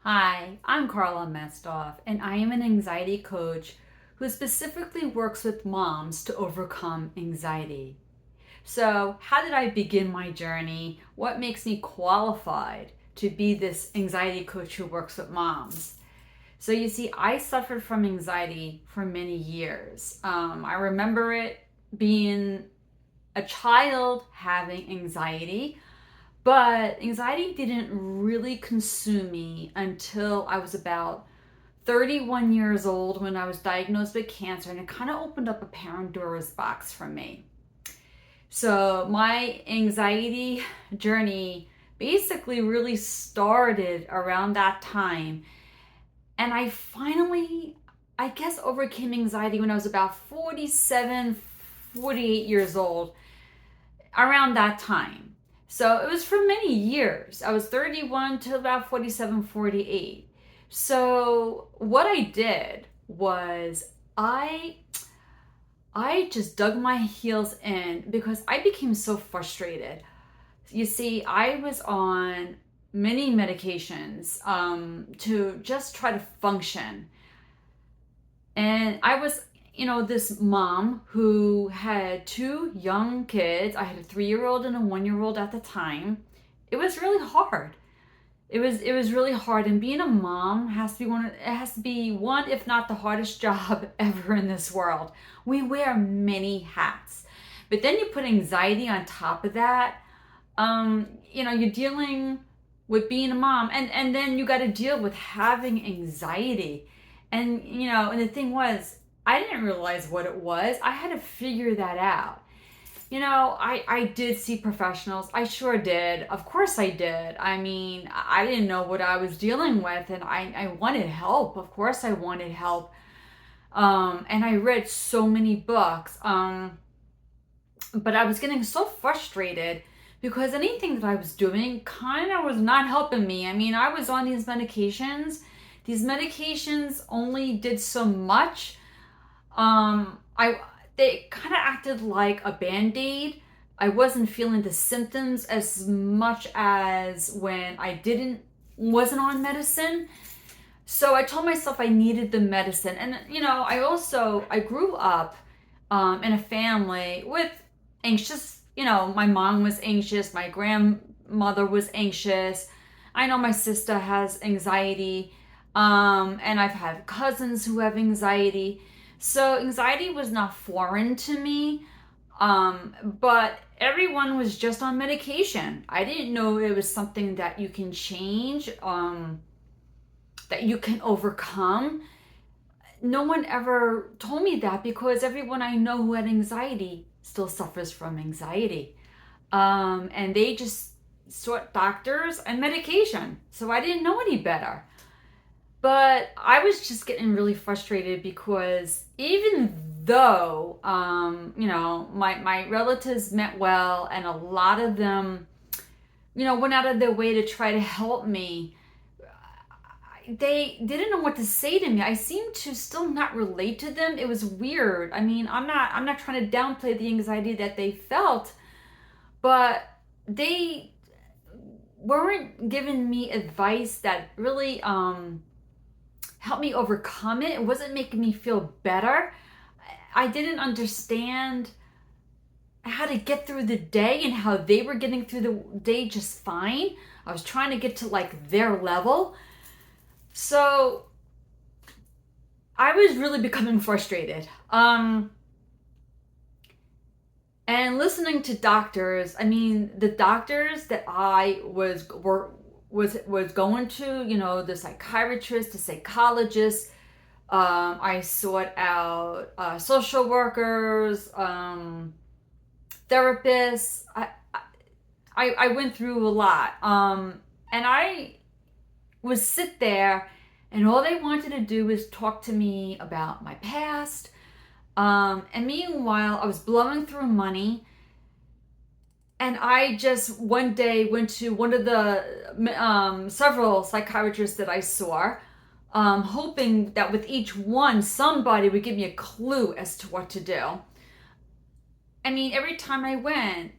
Hi, I'm Karla Metzdorff, and I am an anxiety coach who specifically works with moms to overcome anxiety. So, how did I begin my journey? What makes me qualified to be this anxiety coach who works with moms? So, you see, I suffered from anxiety for many years. I remember it being a child having anxiety. But anxiety didn't really consume me until I was about 31 years old when I was diagnosed with cancer, and it kind of opened up a Pandora's box for me. So, my anxiety journey basically really started around that time. And I finally, I guess, overcame anxiety when I was about 47, 48 years old, around that time. So it was for many years. I was 31 to about 47, 48. So what I did was I just dug my heels in because I became so frustrated. You see, I was on many medications to just try to function. And I was, this mom who had two young kids. I had a 3-year-old and a 1-year-old at the time. It was really hard. It was really hard, and being a mom has to be one, if not the hardest job ever in this world. We wear many hats. But then you put anxiety on top of that. You're dealing with being a mom, and then you got to deal with having anxiety. And the thing was, I didn't realize what it was. I had to figure that out. I did see professionals. I sure did. Of course I did. I mean, I didn't know what I was dealing with, and I wanted help. Of course I wanted help. And I read so many books. But I was getting so frustrated because anything that I was doing kind of was not helping me. I mean, I was on these medications. These medications only did so much. They kind of acted like a band-aid. I wasn't feeling the symptoms as much as when wasn't on medicine. So I told myself I needed the medicine. And I grew up in a family with anxious, my mom was anxious, my grandmother was anxious. I know my sister has anxiety. And I've had cousins who have anxiety. So anxiety was not foreign to me, but everyone was just on medication. I didn't know it was something that you can change, that you can overcome. No one ever told me that because everyone I know who had anxiety still suffers from anxiety. And they just sought doctors and medication. So I didn't know any better. But I was just getting really frustrated because even though, my relatives meant well and a lot of them, went out of their way to try to help me, they didn't know what to say to me. I seemed to still not relate to them. It was weird. I mean, I'm not trying to downplay the anxiety that they felt, but they weren't giving me advice that really help me overcome it. It wasn't making me feel better. I didn't understand how to get through the day and how they were getting through the day just fine. I was trying to get to like their level. So I was really becoming frustrated. And listening to doctors, I mean, the doctors that I was going to, the psychiatrist, the psychologist. I sought out social workers, therapists. I went through a lot, and I would sit there, and all they wanted to do was talk to me about my past. And meanwhile, I was blowing through money. And I just one day went to one of the several psychiatrists that I saw, hoping that with each one, somebody would give me a clue as to what to do. I mean, every time I went,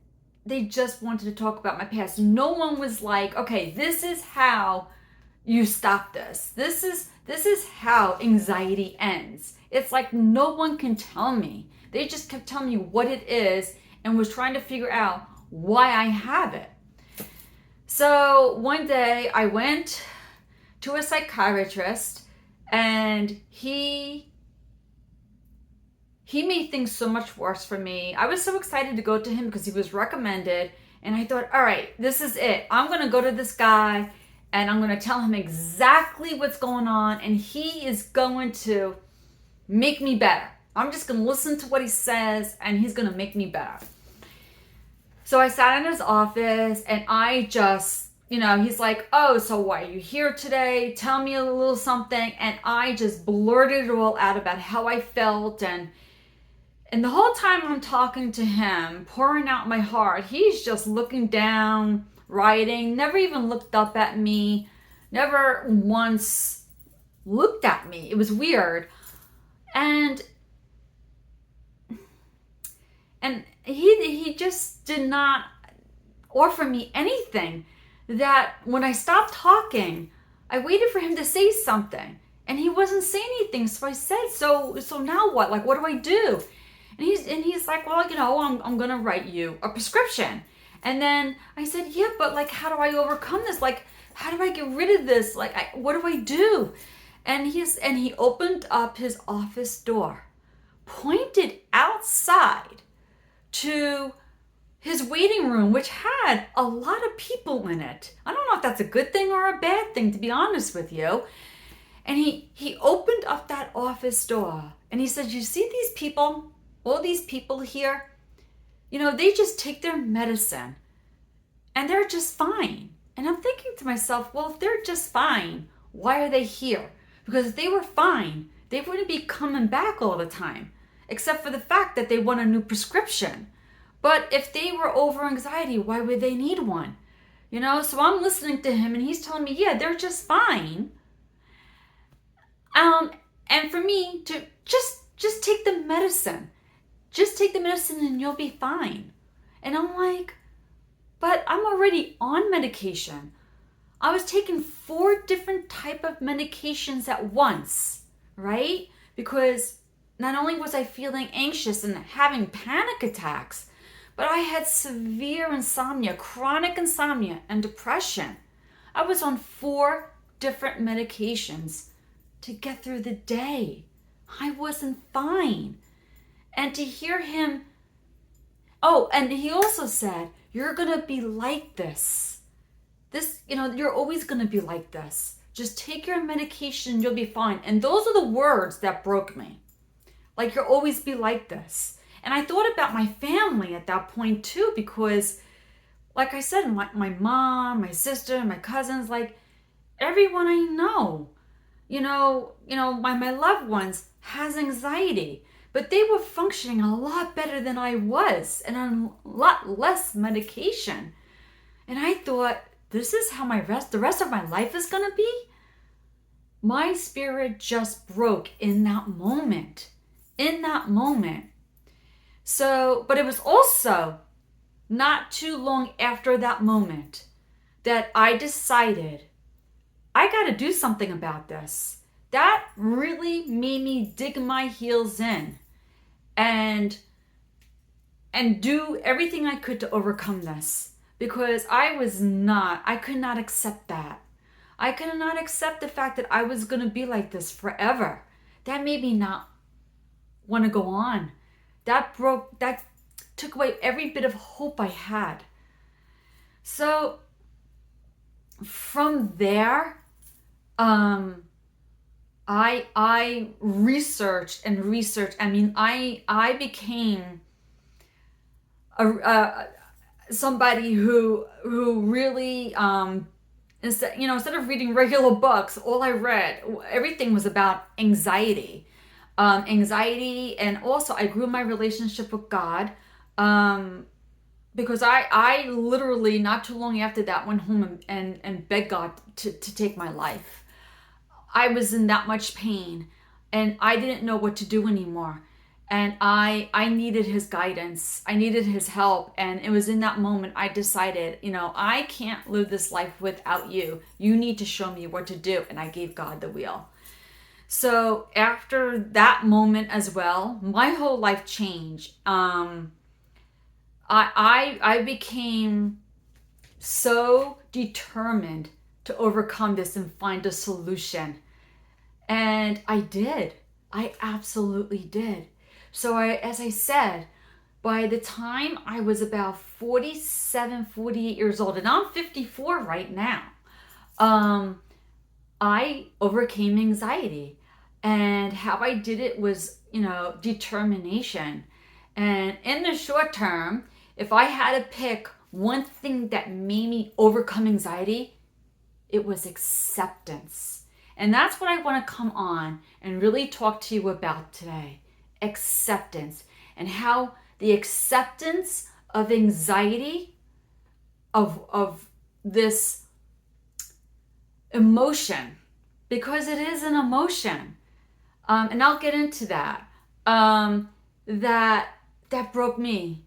they just wanted to talk about my past. No one was like, okay, this is how you stop this. This is how anxiety ends. It's like no one can tell me. They just kept telling me what it is and was trying to figure out why I have it. So one day I went to a psychiatrist, and he made things so much worse for me. I was so excited to go to him because he was recommended, and I thought, all right, this is it. I'm going to go to this guy and I'm going to tell him exactly what's going on, and he is going to make me better. I'm just going to listen to what he says, and he's going to make me better. So I sat in his office, and I just, he's like, oh, so why are you here today? Tell me a little something. And I just blurted it all out about how I felt. And the whole time I'm talking to him, pouring out my heart, he's just looking down, writing, never even looked up at me, never once looked at me. It was weird. And he just did not offer me anything. That when I stopped talking, I waited for him to say something, and he wasn't saying anything. So I said, so now what? Like, what do I do? And he's like, well, I'm gonna write you a prescription. And then I said, yeah, but like, how do I overcome this? Like, how do I get rid of this? Like, what do I do? And he opened up his office door, pointed outside to his waiting room, which had a lot of people in it. I don't know if that's a good thing or a bad thing, to be honest with you. And he opened up that office door, and he said, you see these people, all these people here, they just take their medicine and they're just fine. And I'm thinking to myself, well, if they're just fine, why are they here? Because if they were fine, they wouldn't be coming back all the time, except for the fact that they want a new prescription. But if they were over anxiety, why would they need one? So I'm listening to him, and he's telling me, yeah, they're just fine. And for me to just take the medicine. Just take the medicine and you'll be fine. And I'm like, but I'm already on medication. I was taking 4 different type of medications at once, right? Because not only was I feeling anxious and having panic attacks, but I had severe insomnia, chronic insomnia, and depression. I was on 4 different medications to get through the day. I wasn't fine. And to hear him, and he also said, you're going to be like this. You're always going to be like this. Just take your medication, you'll be fine. And those are the words that broke me. Like, you'll always be like this. And I thought about my family at that point too, because like I said, my mom, my sister, my cousins, like everyone I know, my loved ones has anxiety, but they were functioning a lot better than I was and on a lot less medication. And I thought, this is how the rest of my life is going to be? My spirit just broke in that moment. So, but it was also not too long after that moment that I decided I got to do something about this. That really made me dig my heels in and do everything I could to overcome this, because I could not accept that. I could not accept the fact that I was going to be like this forever. That made me not want to go on. That took away every bit of hope I had. So from there, I researched and researched. I mean, I became somebody who really instead of reading regular books, all I read, everything was about anxiety. And also I grew my relationship with God, because I literally not too long after that went home and begged God to take my life. I was in that much pain, and I didn't know what to do anymore. And I needed his guidance. I needed his help. And it was in that moment I decided, I can't live this life without you. You need to show me what to do. And I gave God the wheel. So after that moment as well, my whole life changed. I became so determined to overcome this and find a solution. And I did. I absolutely did. So as I said, by the time I was about 47, 48 years old, and I'm 54 right now, I overcame anxiety. And how I did it was, determination. And in the short term, if I had to pick one thing that made me overcome anxiety, it was acceptance. And that's what I want to come on and really talk to you about today. Acceptance, and how the acceptance of anxiety, of this emotion, because it is an emotion, and I'll get into that. That broke me.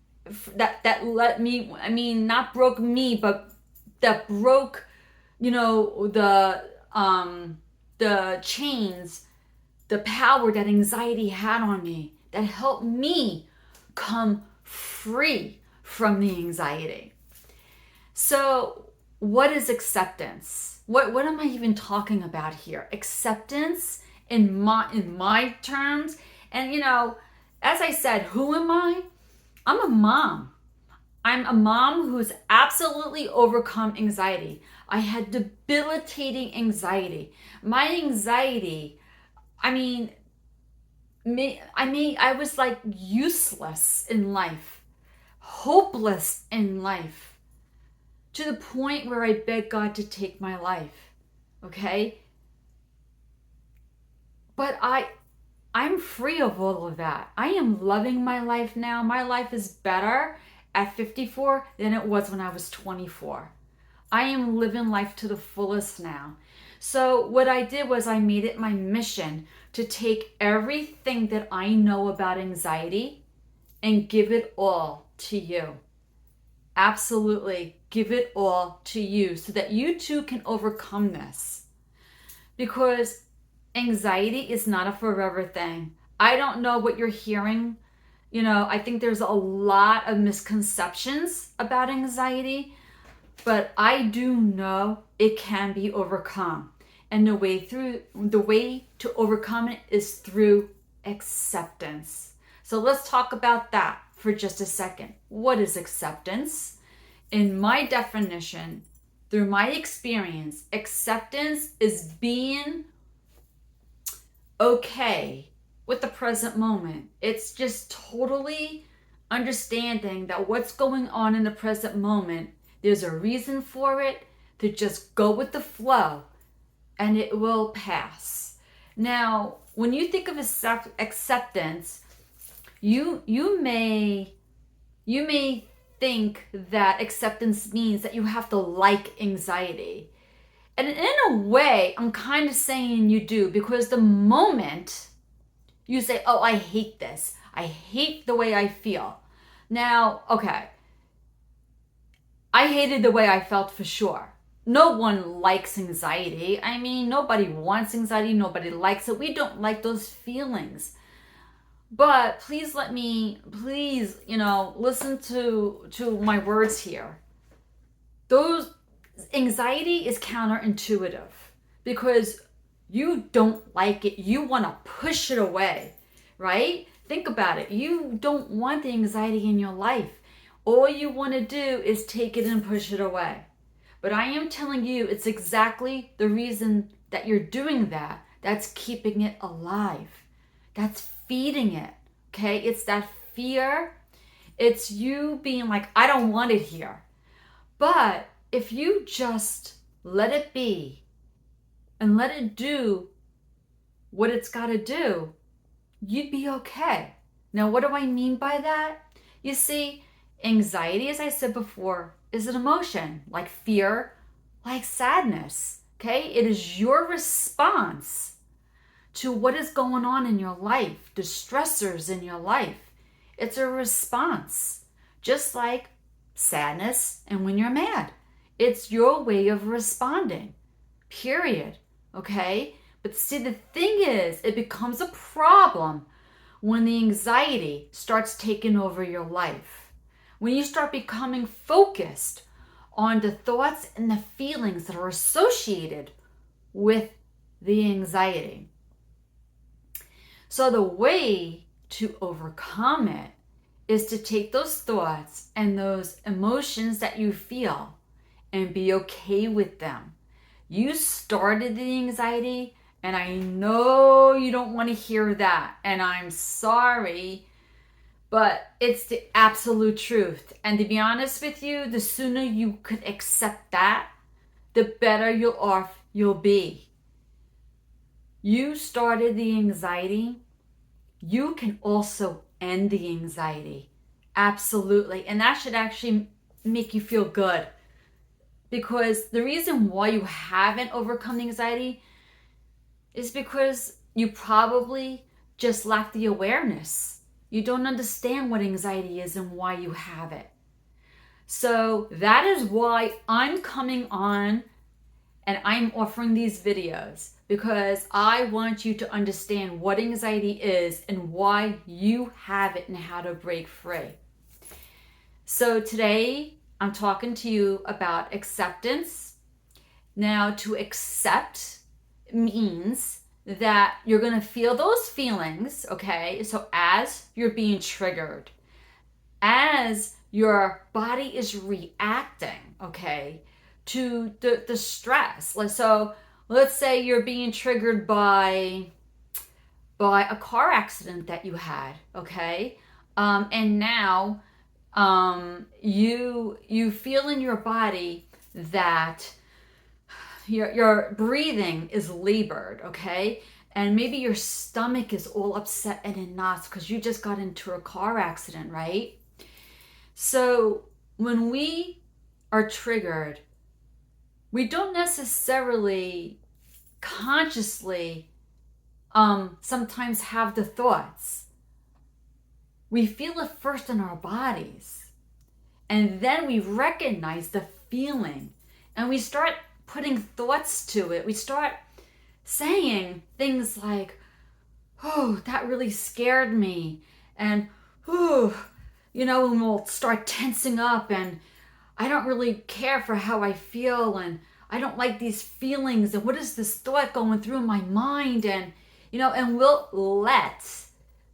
That let me. I mean, not broke me, but that broke, the chains, the power that anxiety had on me. That helped me come free from the anxiety. So, what is acceptance? What am I even talking about here? Acceptance in my terms. And as I said, who am I? I'm a mom. I'm a mom who's absolutely overcome anxiety. I had debilitating anxiety. My anxiety, I was like useless in life, hopeless in life, to the point where I begged God to take my life. Okay? But I'm free of all of that. I am loving my life now. My life is better at 54 than it was when I was 24. I am living life to the fullest now. So what I did was I made it my mission to take everything that I know about anxiety and give it all to you. Absolutely, give it all to you so that you too can overcome this. Because anxiety is not a forever thing. I don't know what you're hearing. I think there's a lot of misconceptions about anxiety, but I do know it can be overcome. And the way to overcome it is through acceptance. So let's talk about that for just a second. What is acceptance? In my definition, through my experience, acceptance is being okay with the present moment. It's just totally understanding that what's going on in the present moment, there's a reason for it, to just go with the flow and it will pass. Now, when you think of acceptance, you may think that acceptance means that you have to like anxiety. And in a way, I'm kind of saying you do, because the moment you say, oh, I hate this, I hate the way I feel. Now, okay, I hated the way I felt for sure. No one likes anxiety. I mean, nobody wants anxiety, nobody likes it. We don't like those feelings. But please listen to my words here. Those anxiety is counterintuitive because you don't like it. You want to push it away, right? Think about it. You don't want the anxiety in your life. All you want to do is take it and push it away. But I am telling you, it's exactly the reason that you're doing that. That's keeping it alive. That's feeding it, okay? It's that fear. It's you being like, I don't want it here. But if you just let it be and let it do what it's got to do, you'd be okay. Now, what do I mean by that? You see, anxiety, as I said before, is an emotion like fear, like sadness, okay? It is your response to what is going on in your life, the stressors in your life. It's a response, just like sadness and when you're mad. It's your way of responding, period. Okay? But see, the thing is, it becomes a problem when the anxiety starts taking over your life. When you start becoming focused on the thoughts and the feelings that are associated with the anxiety. So the way to overcome it is to take those thoughts and those emotions that you feel and be okay with them. You started the anxiety, and I know you don't want to hear that, and I'm sorry, but it's the absolute truth. And to be honest with you, the sooner you could accept that, the better you'll be. You started the anxiety. You can also end the anxiety. Absolutely. And that should actually make you feel good. Because the reason why you haven't overcome the anxiety is because you probably just lack the awareness. You don't understand what anxiety is and why you have it. So that is why I'm coming on and I'm offering these videos, because I want you to understand what anxiety is and why you have it and how to break free. So today I'm talking to you about acceptance. Now, to accept means that you're going to feel those feelings, okay? So as you're being triggered, as your body is reacting, okay, to the stress. So let's say you're being triggered by a car accident that you had, okay? And now you feel in your body that your breathing is labored, okay? And maybe your stomach is all upset and in knots because you just got into a car accident, right? So when we are triggered, we don't necessarily consciously sometimes have the thoughts. We feel it first in our bodies, and then we recognize the feeling, and we start putting thoughts to it. We start saying things like, oh, that really scared me, and oh, and we'll start tensing up, and I don't really care for how I feel, and I don't like these feelings, and what is this thought going through my mind? And and we'll let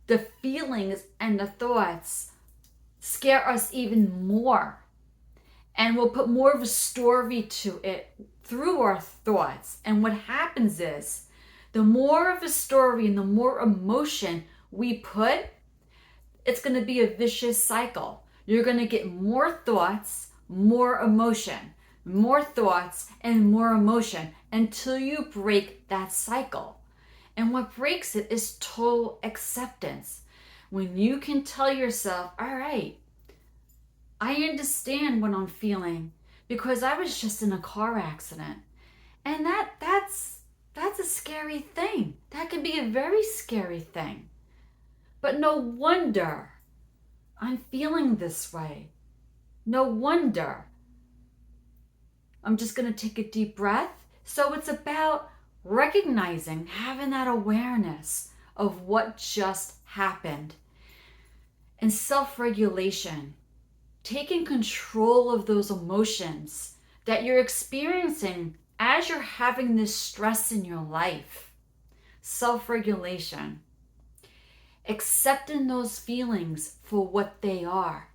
the feelings and the thoughts scare us even more, and we'll put more of a story to it through our thoughts. And what happens is, the more of a story and the more emotion we put, it's going to be a vicious cycle. You're going to get more thoughts, more emotion, more thoughts, and more emotion until you break that cycle. And what breaks it is total acceptance. When you can tell yourself, all right, I understand what I'm feeling because I was just in a car accident. And that's a scary thing. That can be a very scary thing. But no wonder I'm feeling this way. No wonder. I'm just going to take a deep breath. So it's about recognizing, having that awareness of what just happened. And self-regulation, taking control of those emotions that you're experiencing as you're having this stress in your life. Self-regulation. Accepting those feelings for what they are.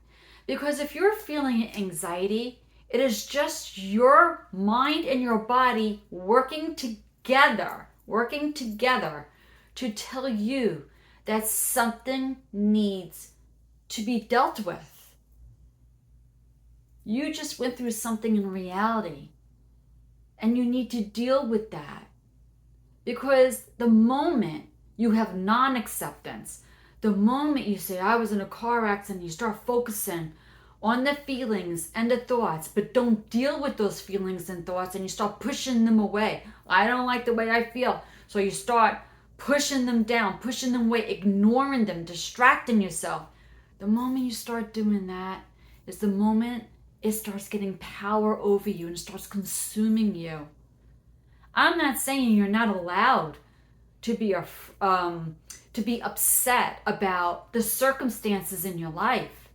Because if you're feeling anxiety, it is just your mind and your body working together to tell you that something needs to be dealt with. You just went through something in reality, and you need to deal with that. Because the moment you have non-acceptance, the moment you say, I was in a car accident, you start focusing on the feelings and the thoughts, but don't deal with those feelings and thoughts, and you start pushing them away. I don't like the way I feel. So you start pushing them down, pushing them away, ignoring them, distracting yourself. The moment you start doing that is the moment it starts getting power over you and starts consuming you. I'm not saying you're not allowed to be upset about the circumstances in your life.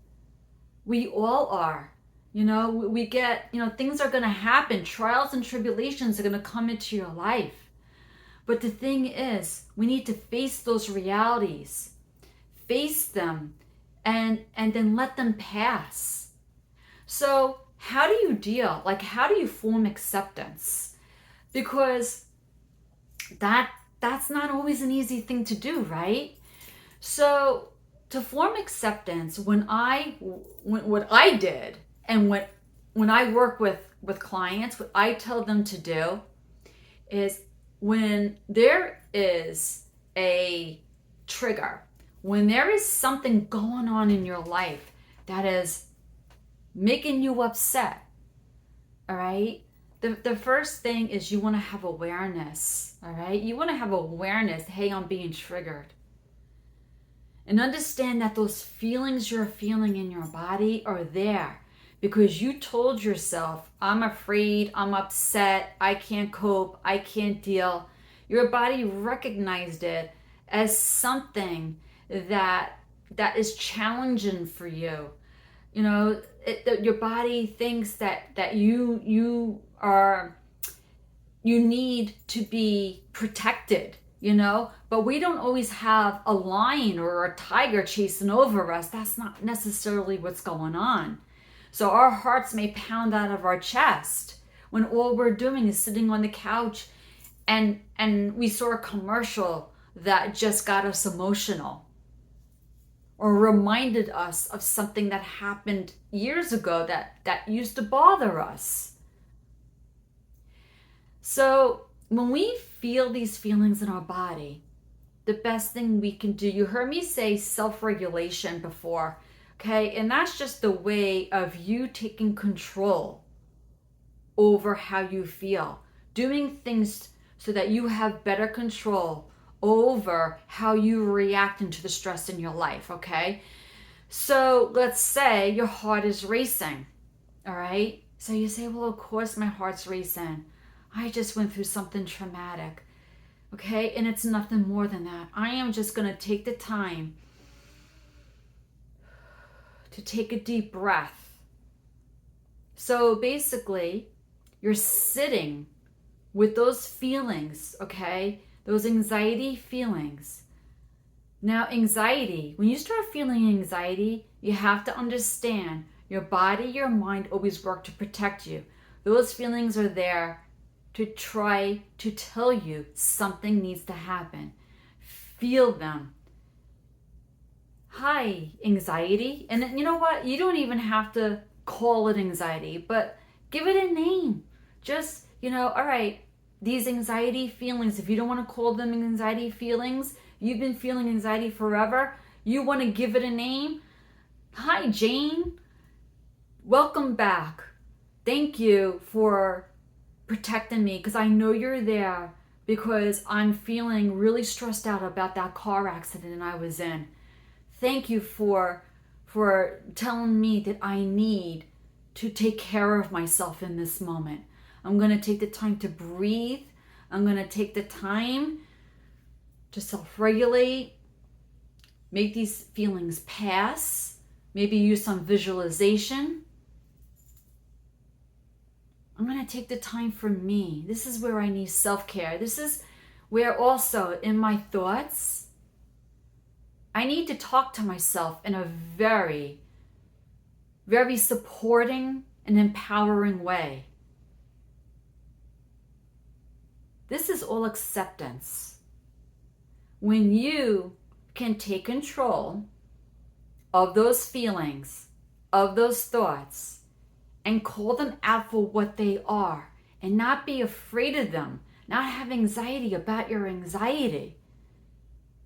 We all are. We get, things are going to happen. Trials and tribulations are going to come into your life. But the thing is, we need to face those realities, face them, and then let them pass. So how do you deal? How do you form acceptance? Because that's not always an easy thing to do, right? So to form acceptance, what I did, and when I work with clients, what I tell them to do is, when there is a trigger, when there is something going on in your life that is making you upset, all right? The first thing is you want to have awareness, all right? You want to have awareness, hey, I'm being triggered. And understand that those feelings you're feeling in your body are there because you told yourself, I'm afraid, I'm upset, I can't cope, I can't deal. Your body recognized it as something that is challenging for you. Your body thinks that you need to be protected, but we don't always have a lion or a tiger chasing over us. That's not necessarily what's going on. So our hearts may pound out of our chest when all we're doing is sitting on the couch and we saw a commercial that just got us emotional or reminded us of something that happened years ago that used to bother us. So when we feel these feelings in our body, the best thing we can do, you heard me say self-regulation before, okay? And that's just the way of you taking control over how you feel, doing things so that you have better control over how you react into the stress in your life, okay? So let's say your heart is racing, all right? So you say, well, of course my heart's racing. I just went through something traumatic, okay? And it's nothing more than that. I am just going to take the time to take a deep breath. So basically, you're sitting with those feelings, okay? Those anxiety feelings. Now, anxiety, when you start feeling anxiety, you have to understand your body, your mind always work to protect you. Those feelings are there to try to tell you something needs to happen. Feel them. Hi, anxiety. And then, you know what? You don't even have to call it anxiety, but give it a name. Just, all right, these anxiety feelings, if you don't want to call them anxiety feelings, you've been feeling anxiety forever, you want to give it a name. Hi, Jane. Welcome back. Thank you for protecting me, because I know you're there, because I'm feeling really stressed out about that car accident I was in. Thank you for telling me that I need to take care of myself in this moment. I'm going to take the time to breathe. I'm going to take the time to self-regulate, make these feelings pass, maybe use some visualization. I'm going to take the time for me. This is where I need self-care. This is where also in my thoughts, I need to talk to myself in a very, very supporting and empowering way. This is all acceptance. When you can take control of those feelings, of those thoughts, and call them out for what they are, and not be afraid of them, not have anxiety about your anxiety.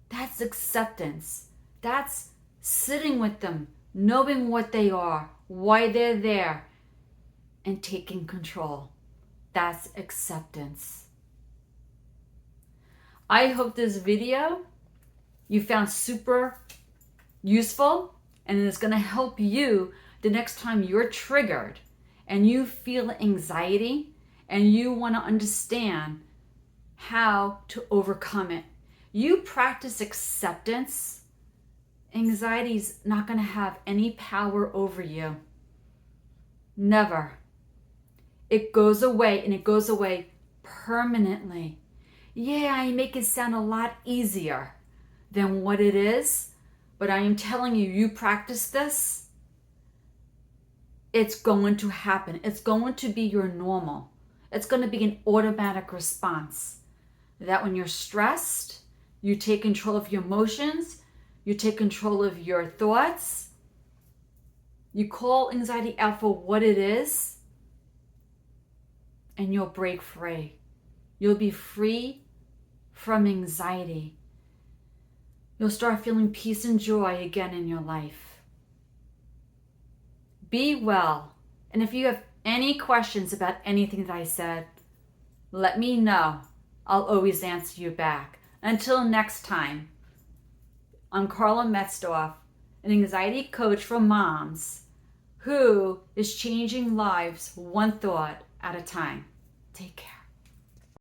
That's acceptance. That's sitting with them, knowing what they are, why they're there, and taking control. That's acceptance. I hope this video you found super useful, and it's going to help you the next time you're triggered and you feel anxiety and you want to understand how to overcome it. You practice acceptance, anxiety's not going to have any power over you. Never. It goes away, and it goes away permanently. Yeah, I make it sound a lot easier than what it is, but I am telling you, you practice this, it's going to happen. It's going to be your normal. It's going to be an automatic response. That when you're stressed, you take control of your emotions, you take control of your thoughts, you call anxiety out for what it is, and you'll break free. You'll be free from anxiety. You'll start feeling peace and joy again in your life. Be well. And if you have any questions about anything that I said, let me know. I'll always answer you back. Until next time, I'm Karla Metzdorff, an anxiety coach for moms who is changing lives one thought at a time. Take care.